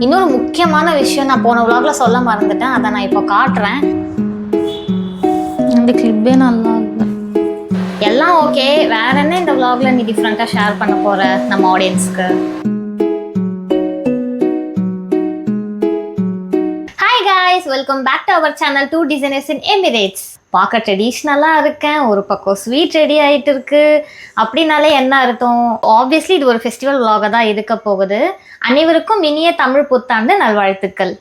இன்னொரு முக்கியமான விஷயம் நான் போன vlogல சொல்ல மறந்துட்டேன். அதை நான் இப்போ காட்டுறேன். இந்த கிளிப்பே நல்லா இல்லை. எல்லாம் ஓகே. வேற என்ன இந்த vlogல நீ டிஃப்ரெண்டா ஷேர் பண்ண போற நம்ம ஆடியன்ஸ்க்கு? Hi guys, welcome back to our channel 2 Designers in Emirates. பார்க்க ட்ரெடிஷ்னலாக இருக்கேன், ஒரு பக்கம் ஸ்வீட் ரெடி ஆகிட்டு இருக்கு. அப்படின்னாலே என்ன அர்த்தம்? ஆப்வியஸ்லி இது ஒரு ஃபெஸ்டிவல் vlog தான் இருக்க போகுது. அனைவருக்கும் இனிய தமிழ் புத்தாண்டு நல்வாழ்த்துக்கள்.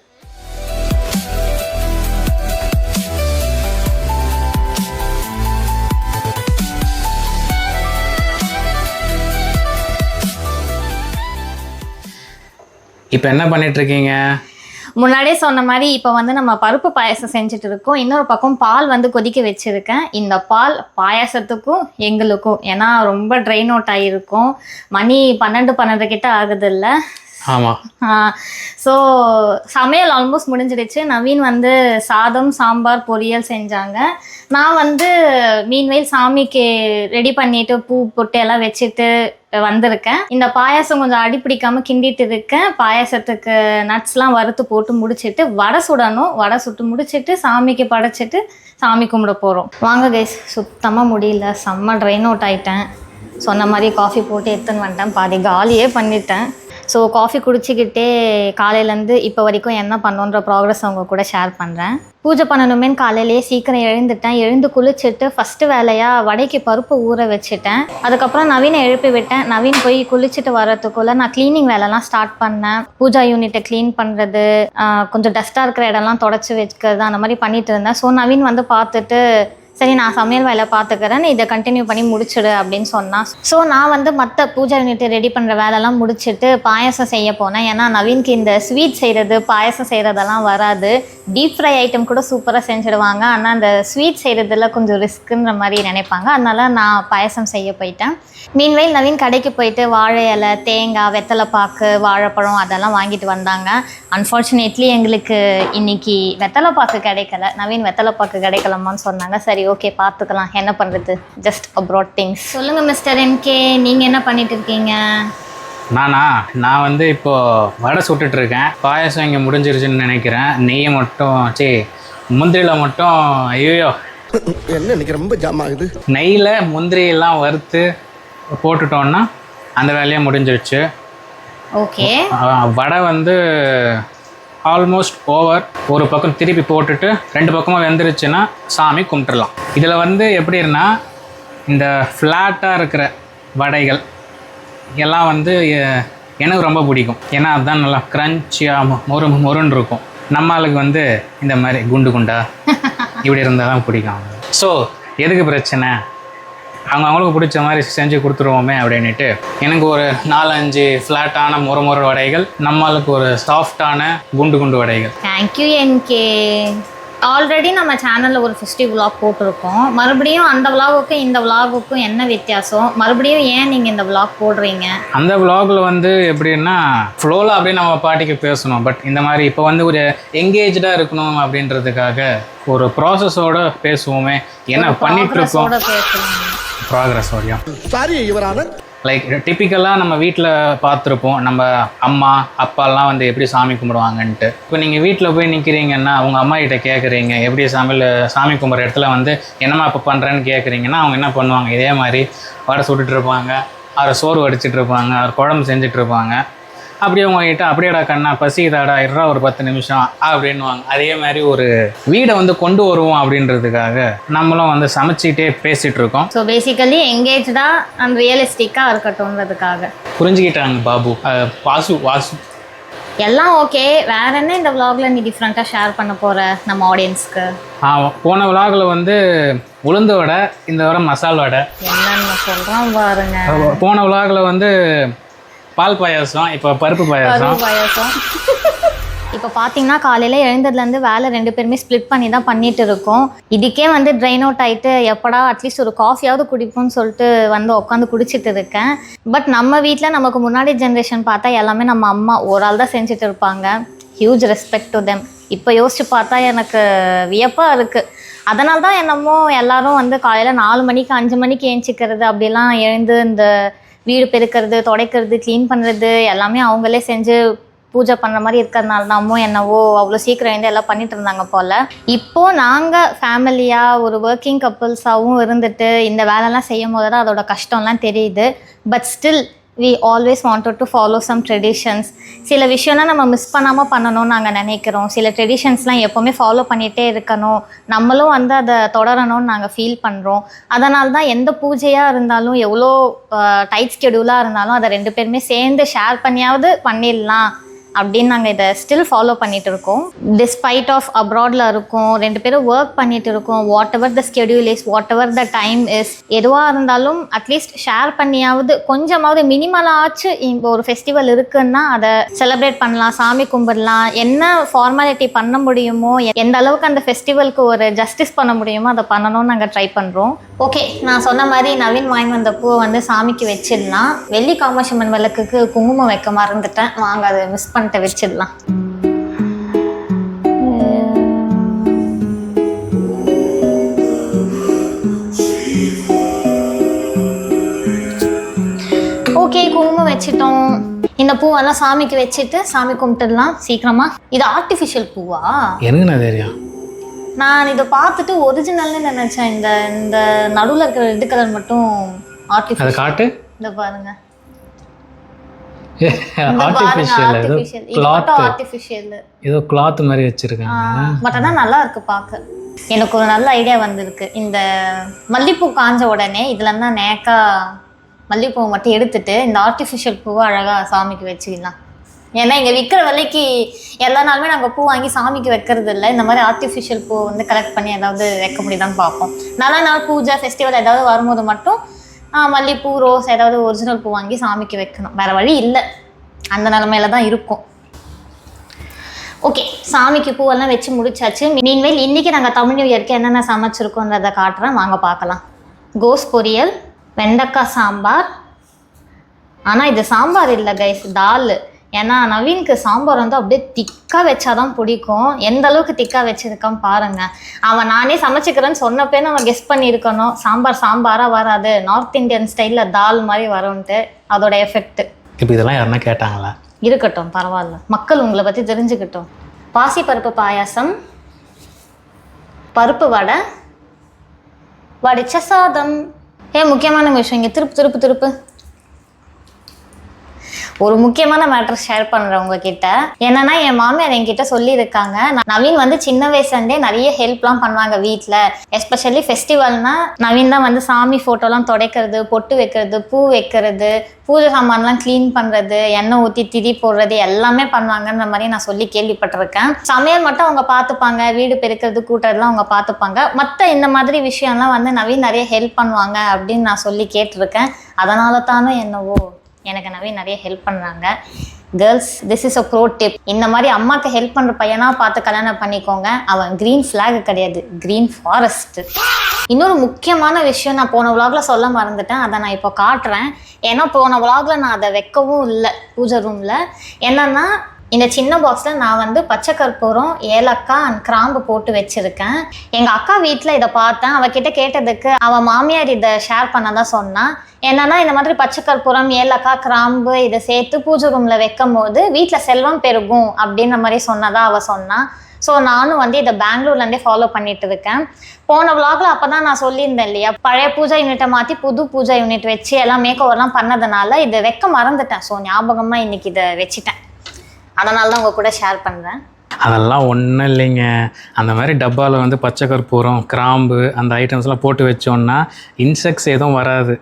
இப்போ என்ன பண்ணிட்டு இருக்கீங்க? முன்னாடியே சொன்ன மாதிரி இப்போ வந்து நம்ம பருப்பு பாயாசம் செஞ்சுட்டு இருக்கோம். இன்னொரு பக்கம் பால் வந்து கொதிக்க வச்சுருக்கேன். இந்த பால் பாயாசத்துக்கும் எங்களுக்கும், ஏன்னா ரொம்ப ட்ரைன் அவுட் ஆகிருக்கும். மணி 12 கிட்ட ஆகுது இல்லை? ஆமாம். ஸோ சமையல் ஆல்மோஸ்ட் முடிஞ்சிடுச்சு. நவீன் வந்து சாதம், சாம்பார், பொரியல் செஞ்சாங்க. நான் வந்து மீன்வேல் சாமிக்கு ரெடி பண்ணிட்டு பூ பொட்டு எல்லாம் வச்சுட்டு வந்திருக்கேன். இந்த பாயாசம் கொஞ்சம் அடி பிடிக்காமல் கிண்டிட்டு இருக்கேன். பாயாசத்துக்கு நட்ஸ்லாம் வறுத்து போட்டு முடிச்சுட்டு வடை சுடணும். வடை சுட்டு முடிச்சுட்டு சாமிக்கு படைச்சிட்டு சாமி கும்பிட போகிறோம். வாங்க கைஸ், சுத்தமாக முடியல, செம்ம ட்ரைன் அவுட் ஆகிட்டேன். சொன்ன மாதிரி காஃபி போட்டு எடுத்துன்னு வந்துட்டேன், பாதி காலியே பண்ணிட்டேன். ஸோ காஃபி குடிச்சிக்கிட்டே காலையிலேருந்து இப்போ வரைக்கும் என்ன பண்ணோன்ற ப்ராக்ரஸ் அவங்க கூட ஷேர் பண்ணுறேன். பூஜை பண்ணணுமேன்னு காலையிலேயே சீக்கிரம் எழுந்துட்டேன். எழுந்து குளிச்சுட்டு ஃபஸ்ட்டு வேலையாக வடைக்கு பருப்பு ஊற வச்சுட்டேன். அதுக்கப்புறம் நவீனை எழுப்பி விட்டேன். நவீன் போய் குளிச்சுட்டு வரதுக்குள்ளே நான் க்ளீனிங் வேலைலாம் ஸ்டார்ட் பண்ணேன். பூஜா யூனிட்டை க்ளீன் பண்ணுறது, கொஞ்சம் டஸ்ட்டாக இருக்கிற இடம்லாம் தொடச்சி வைக்கிறது, அந்த மாதிரி பண்ணிட்டு இருந்தேன். ஸோ நவீன் வந்து பார்த்துட்டு, சரி நான் சமையல் வேலை பார்த்துக்கிறேன், இதை கண்டினியூ பண்ணி முடிச்சிடு அப்படின்னு சொன்னான். ஸோ நான் வந்து மற்ற பூஜை யூனிட் ரெடி பண்ணுற வேலைலாம் முடிச்சுட்டு பாயாசம் செய்ய போனேன். ஏன்னா நவீனுக்கு இந்த ஸ்வீட் செய்கிறது, பாயாசம் செய்கிறதெல்லாம் வராது. டீப் ஃப்ரை ஐட்டம் கூட சூப்பராக செஞ்சுடுவாங்க, ஆனால் அந்த ஸ்வீட் செய்கிறதுல கொஞ்சம் ரிஸ்க்குன்ற மாதிரி நினைப்பாங்க. அதனால நான் பாயாசம் செய்ய போயிட்டேன். மீன்வேல் நவீன் கடைக்கு போயிட்டு வாழை இலை, தேங்காய், வெத்தலைப்பாக்கு, வாழைப்பழம் அதெல்லாம் வாங்கிட்டு வந்தாங்க. அன்ஃபார்ச்சுனேட்லி எங்களுக்கு இன்னைக்கு வெத்தலைப்பாக்கு கிடைக்கல. நவீன் வெத்தலைப்பாக்கு கிடைக்கலாமான்னு சொன்னாங்க. சரி ஓகே பார்த்துக்கலாம், என்ன பண்ணுறது, ஜஸ்ட் அப்ராட் திங்ஸ். சொல்லுங்கள் மிஸ்டர் என்கே, நீங்கள் என்ன பண்ணிட்டு இருக்கீங்க? நான் வந்து இப்போது வடை சுட்டுட்ருக்கேன். பாயாசம் இங்கே முடிஞ்சிருச்சுன்னு நினைக்கிறேன். நெய்யை மட்டும் முந்திரியில் மட்டும், ஐயோ என்ன இன்னைக்கு ரொம்ப ஜாம் ஆகுது. நெய்யில் முந்திரியெல்லாம் வறுத்து போட்டுட்டோன்னா அந்த வேலையே முடிஞ்சிருச்சு. ஓகே. வடை வந்து ஆல்மோஸ்ட் ஓவர். ஒரு பக்கம் திருப்பி போட்டுட்டு 2 பக்கமாக வெந்துருச்சுன்னா சாமி கும்பிட்டுடலாம். இதில் வந்து எப்படின்னா, இந்த ஃப்ளாட்டாக இருக்கிற வடைகள் எல்லாம் வந்து எனக்கு ரொம்ப பிடிக்கும். ஏன்னா அதுதான் நல்லா க்ரன்ச்சியாக மொறுன்னு இருக்கும். நம்ம ஆளுக்கு வந்து இந்த மாதிரி குண்டு குண்டா இப்படி இருந்தால் தான் பிடிக்கும். ஸோ எதுக்கு பிரச்சனை, அவங்களுக்கு பிடிச்ச மாதிரி செஞ்சு கொடுத்துருவோமே அப்படின்ட்டு எனக்கு ஒரு 4-5 ஃப்ளாட்டான மொறு வடைகள், நம்மளுக்கு ஒரு சாஃப்டான குண்டு வடைகள். தேங்க்யூ என்கே. ஆல்ரெடி நம்ம சேனலில் ஒரு ஃபெஸ்டிவ் விலாக் போட்டிருக்கோம். மறுபடியும் அந்த விலாகுக்கும் இந்த விலாகுக்கும் என்ன வித்தியாசம்? மறுபடியும் ஏன் நீங்கள் இந்த விலாக் போடுறீங்க? அந்த விலாகில் வந்து எப்படின்னா ஃப்ளோவில் அப்படியே நம்ம பாட்டிக்கு பேசணும். பட் இந்த மாதிரி இப்போ வந்து ஒரு எங்கேஜாக இருக்கணும் அப்படின்றதுக்காக ஒரு ப்ராசஸோட பேசுவோமே, என்ன பண்ணிட்டு இருக்கோம், ப்ராக்ரஸோடையும். சாரி யுவரான. லைக் டிப்பிக்கலாக நம்ம வீட்டில் பார்த்துருப்போம், நம்ம அம்மா அப்பாலாம் வந்து எப்படி சாமி கும்பிடுவாங்கன்ட்டு. இப்போ நீங்கள் வீட்டில் போய் நிற்கிறீங்கன்னா அவங்க அம்மா கிட்ட கேட்குறீங்க எப்படி சாமி கும்பிட்ற இடத்துல வந்து என்னம்மா இப்போ பண்ணுறேன்னு கேட்குறீங்கன்னா அவங்க என்ன பண்ணுவாங்க, இதே மாதிரி வடை சுட்டுட்டு இருப்பாங்க, அவரை சோறு வடிச்சிட்டு இருப்பாங்க, அவர் குழம்பு செஞ்சுட்டு இருப்பாங்க. அப்படியே உங்ககிட்ட அப்படியேடா கண்ணா பசிதாடா இருறா ஒரு 10 நிமிஷம் அப்படின்வாங்க. அதே மாதிரி ஒரு வீடை வந்து கொண்டு வருவோம் அப்படின்றதுக்காக நம்மளும் வந்து சமைச்சிக்கிட்டே பேசிகிட்டு இருக்கோம். ஸோ பேசிக்கலி எங்கேஜ்டாக அண்ட் ரியலிஸ்டிக்காக இருக்கட்டும்ன்றதுக்காக. புரிஞ்சுக்கிட்டாங்க பாபு, வாசு எல்லாம் ஓகே. வேற என்ன இந்த விலாக்ல நீ டிஃப்ரெண்ட்டாக ஷேர் பண்ண போகிற நம்ம ஆடியன்ஸ்க்கு? போன விலாகில் வந்து உளுந்து வடை, இந்த வடை மசால் வடை. என்னென்ன சொல்கிறோம் பாருங்க. போன விலாகில் வந்து பால் பாயாசம், இப்போ பருப்பு பாயாசம். இப்போ பார்த்தீங்கன்னா காலையில் எழுந்ததுலேருந்து வேலை 2 பேருமே ஸ்ப்ளிட் பண்ணி தான் பண்ணிட்டு இருக்கோம். இதுக்கே வந்து ட்ரைன் அவுட் ஆகிட்டு எப்படா அட்லீஸ்ட் ஒரு காஃபியாவது குடிப்போம்னு சொல்லிட்டு வந்து உட்காந்து குடிச்சிட்டு இருக்கேன். பட் நம்ம வீட்டில் நமக்கு முன்னாடி ஜென்ரேஷன் பார்த்தா எல்லாமே நம்ம அம்மா ஒரு ஆள் தான் செஞ்சுட்டு இருப்பாங்க. Huge respect to them. இப்போ யோசிச்சு பார்த்தா எனக்கு வியப்பாக இருக்குது. அதனால தான் என்னமோ எல்லாரும் வந்து காலையில் 4 மணிக்கு 5 மணிக்கு ஏஞ்சிக்கிறது, அப்படிலாம் எழுந்து இந்த வீடு பெருக்கிறது, துடைக்கிறது, க்ளீன் பண்ணுறது எல்லாமே அவங்களே செஞ்சு பூஜை பண்ணுற மாதிரி இருக்கிறதுனால தாமோ என்னவோ அவ்வளோ சீக்கிரம் வந்து எல்லாம் பண்ணிட்டு இருந்தாங்க போல். இப்போது நாங்கள் ஃபேமிலியாக ஒரு ஒர்க்கிங் கப்புள்ஸாகவும் இருந்துட்டு இந்த வேலைலாம் செய்யும் போது தான் அதோட கஷ்டம்லாம் தெரியுது. But still we always wanted to follow some traditions. சில விஷயம்லாம் நம்ம மிஸ் பண்ணாமல் பண்ணணும்னு நாங்கள் நினைக்கிறோம். சில ட்ரெடிஷன்ஸ்லாம் எப்போவுமே ஃபாலோ பண்ணிகிட்டே இருக்கணும், நம்மளும் வந்து அதை தொடரணும்னு நாங்கள் ஃபீல் பண்ணுறோம். அதனால தான் எந்த பூஜையாக இருந்தாலும் எவ்வளோ டைட் ஸ்கெடியூலாக இருந்தாலும் அதை 2 பேருமே சேர்ந்து ஷேர் பண்ணியாவது பண்ணிடலாம் அப்படின்னு நாங்கள் இதை ஸ்டில் ஃபாலோ பண்ணிகிட்டு இருக்கோம். டிஸ்பைட் ஆஃப் அப்ராடில் இருக்கோம், 2 பேரும் ஒர்க் பண்ணிகிட்டு இருக்கோம். What ever the schedule is, what ever the time is, எதுவாக இருந்தாலும் அட்லீஸ்ட் ஷேர் பண்ணியாவது கொஞ்சமாவது மினிமலாச்சு இப்போ ஒரு ஃபெஸ்டிவல் இருக்குன்னா அதை செலிப்ரேட் பண்ணலாம், சாமி கும்பிடலாம். என்ன ஃபார்மாலிட்டி பண்ண முடியுமோ, எந்த அளவுக்கு அந்த ஃபெஸ்டிவலுக்கு ஒரு ஜஸ்டிஸ் பண்ண முடியுமோ அதை பண்ணணும்னு நாங்கள் ட்ரை பண்ணுறோம். ஓகே, நான் சொன்ன மாதிரி நவீன் வாங்கி வந்த பூவை வந்து சாமிக்கு வச்சிடலாம். வெள்ளி காமாட்சியம்மன் விளக்குக்கு குங்குமம் வைக்க மறந்துட்டேன், வாங்க அதை மிஸ் பண்ணிட்டு வச்சிடலாம். ஓகே, குங்குமம் வச்சிட்டோம். இந்த பூவெல்லாம் சாமிக்கு வச்சுட்டு சாமி கும்பிட்டுடலாம் சீக்கிரமா. இது ஆர்டிஃபிஷியல் பூவா? எனக்கு தெரியும், நான் இதை பார்த்துட்டு ஒரிஜினல்னு நினைச்சேன். இந்த இந்த நடுவில் இருக்கிற ரெட் கலர் மட்டும் ஆர்டிஃபிஷியல். அதை காட்டு. இந்த பாருங்க, ஆர்டிஃபிஷியல் ஏதோ கிளாத் மாதிரி வச்சிருக்காங்க. பட் ஆனால் நல்லா இருக்கு பார்க்க. எனக்கு ஒரு நல்ல ஐடியா வந்திருக்கு. இந்த மல்லிப்பூ காஞ்ச உடனே இதுல தான் நேக்கா மல்லிப்பூவை மட்டும் எடுத்துட்டு இந்த ஆர்டிஃபிஷியல் பூவை அழகாக சாமிக்கு வச்சுக்கலாம். ஏன்னா இங்கே விற்கிற விலைக்கு எல்லா நாளுமே நாங்கள் பூ வாங்கி சாமிக்கு வைக்கிறது இல்லை. இந்த மாதிரி ஆர்டிஃபிஷியல் பூ வந்து கலெக்ட் பண்ணி ஏதாவது வைக்க முடியுதான்னு பார்ப்போம். நல்ல நாள் பூஜை ஃபெஸ்டிவல் ஏதாவது வரும்போது மட்டும் மல்லிப்பூ ரோஸ் ஏதாவது ஒரிஜினல் பூ வாங்கி சாமிக்கு வைக்கணும். வேறு வழி இல்லை, அந்த நிலமையில தான் இருக்கும். ஓகே, சாமிக்கு பூவெல்லாம் வச்சு முடிச்சாச்சு. மீன்வேல் இன்றைக்கி நாங்கள் தமிழ் நியூ இயர்க்கு என்னென்ன சமைச்சிருக்கோன்றதை காட்டுறேன், வாங்க பார்க்கலாம். கோஸ் பொரியல், வெண்டைக்காய் சாம்பார். ஆனால் இது சாம்பார் இல்லை கைஸ், தால். ஏன்னா நவீனுக்கு சாம்பார் வந்து அப்படியே திக்காக வச்சாதான் பிடிக்கும். எந்த அளவுக்கு திக்காக வச்சிருக்கான்னு பாருங்கள். அவன் நானே சமைச்சிக்கிறேன்னு சொன்னப்பே அவன் கெஸ் பண்ணியிருக்கணும் சாம்பார் சாம்பாராக வராது, நார்த் இந்தியன் ஸ்டைலில் தால் மாதிரி வரும்ன்ட்டு. அதோட எஃபெக்ட். இப்போ இதெல்லாம் யாருன்னா கேட்டாங்களா? இருக்கட்டும், பரவாயில்ல, மக்கள் உங்களை பற்றி தெரிஞ்சுக்கிட்டோம். பாசிப்பருப்பு பாயாசம், பருப்பு வடை, வடிச்ச சாதம். முக்கியமான விஷயம் இங்கே திருப்பு ஒரு முக்கியமான மேட்டர் ஷேர் பண்ணுறேன் உங்ககிட்ட. என்னன்னா என் மாமியார் என்கிட்ட சொல்லியிருக்காங்க, நவீன் வந்து சின்ன வயசுலேருந்தே நிறைய ஹெல்ப்லாம் பண்ணுவாங்க வீட்டில். எஸ்பெஷலி ஃபெஸ்டிவல்னா நவீன் தான் வந்து சாமி ஃபோட்டோலாம் துடைக்கிறது, பொட்டு வைக்கிறது, பூ வைக்கிறது, பூஜை சாமான்லாம் க்ளீன் பண்ணுறது, எண்ணெய் ஊற்றி திரி போடுறது எல்லாமே பண்ணுவாங்கன்ற மாதிரி நான் சொல்லி கேள்விப்பட்டிருக்கேன். சமையல் மட்டும் அவங்க பார்த்துப்பாங்க, வீடு பெருக்கிறது கூட்டுறதுலாம் அவங்க பார்த்துப்பாங்க. மற்ற இந்த மாதிரி விஷயம்லாம் வந்து நவீன் நிறைய ஹெல்ப் பண்ணுவாங்க அப்படின்னு நான் சொல்லி கேட்டிருக்கேன். அதனால தானே என்னவோ எனக்கு நவீன் நிறைய ஹெல்ப் பண்ணுறாங்க. Girls, this is a pro tip. இந்த மாதிரி அம்மாவுக்கு ஹெல்ப் பண்ணுற பையனாக பார்த்து கல்யாணம் பண்ணிக்கோங்க. அவன் க்ரீன் ஃப்ளாக் கிடையாது, க்ரீன் ஃபாரஸ்ட். இன்னொரு முக்கியமான விஷயம் நான் போன விலாகில் சொல்ல மறந்துட்டேன், அதை நான் இப்போ காட்டுறேன். ஏன்னா போன விலாகில் நான் அதை வைக்கவும் இல்லை பூஜை ரூமில். என்னென்னா இந்த சின்ன பாக்ஸில் நான் வந்து பச்சை கற்பூரம், ஏலக்காய் அண்ட் கிராம்பு போட்டு வச்சுருக்கேன். எங்கள் அக்கா வீட்டில் இதை பார்த்தேன். அவகிட்ட கேட்டதுக்கு அவள் மாமியார் இதை ஷேர் பண்ண தான் சொன்னான். என்னன்னா இந்த மாதிரி பச்சை கற்பூரம், ஏலக்காய், கிராம்பு இதை சேர்த்து பூஜை ரூமில் வைக்கும் போது வீட்டில் செல்வம் பெருகும் அப்படின்ற மாதிரி சொன்னதாக அவள் சொன்னான். ஸோ நானும் வந்து இதை பெங்களூர்லேருந்தே ஃபாலோ பண்ணிட்டு இருக்கேன். போன விலாகில் அப்போ தான் நான் சொல்லியிருந்தேன் இல்லையா, பழைய பூஜை யூனிட்டை மாற்றி புது பூஜை யூனிட் வச்சு எல்லாம் மேக் ஓவர்லாம் பண்ணதுனால இதை வைக்க மறந்துட்டேன். ஸோ ஞாபகமாக இன்றைக்கி இதை வச்சுட்டேன். அதனால தான் உங்கள் கூட ஷேர் பண்ணுறேன். அதெல்லாம் ஒன்றும் இல்லைங்க. அந்த மாதிரி டப்பாவில் வந்து பச்சை கற்பூரம், கிராம்பு அந்த ஐட்டம்ஸ்லாம் போட்டு வச்சோன்னா இன்செக்ட்ஸ் எதுவும் வராது.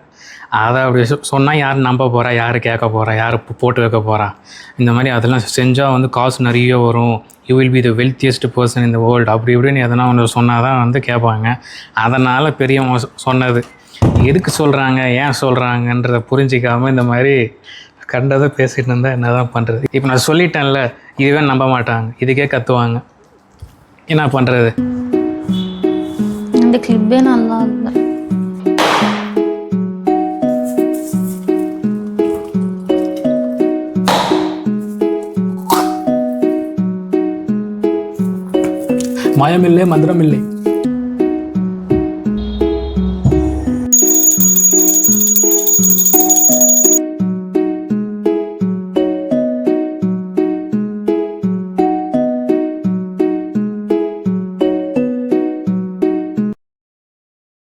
அதை அப்படி சொன்னால் யார் நம்ப போகிறா, யார் கேட்க போகிறா, யார் போட்டு வைக்க போகிறா. இந்த மாதிரி அதெல்லாம் செஞ்சால் வந்து காசு நிறைய வரும், you will be the wealthiest person in the world அப்படி இப்படின்னு எதனா ஒன்று சொன்னால் தான் வந்து கேட்பாங்க. அதனால் பெரியவங்க சொன்னது. எதுக்கு சொல்கிறாங்க, ஏன் சொல்கிறாங்கன்றதை புரிஞ்சிக்காமல் இந்த மாதிரி கண்டதை பேசிகிட்டு இருந்தால் என்ன தான் பண்ணுறது. இப்போ நான் சொல்லிட்டேன்ல, இதுவே நம்ப மாட்டாங்க, இதுக்கே கற்றுவாங்க, என்ன பண்ணுறது. இந்த கிளிப்பே நல்லா இல்லை. மாயமில்லை, மந்திரமில்லை.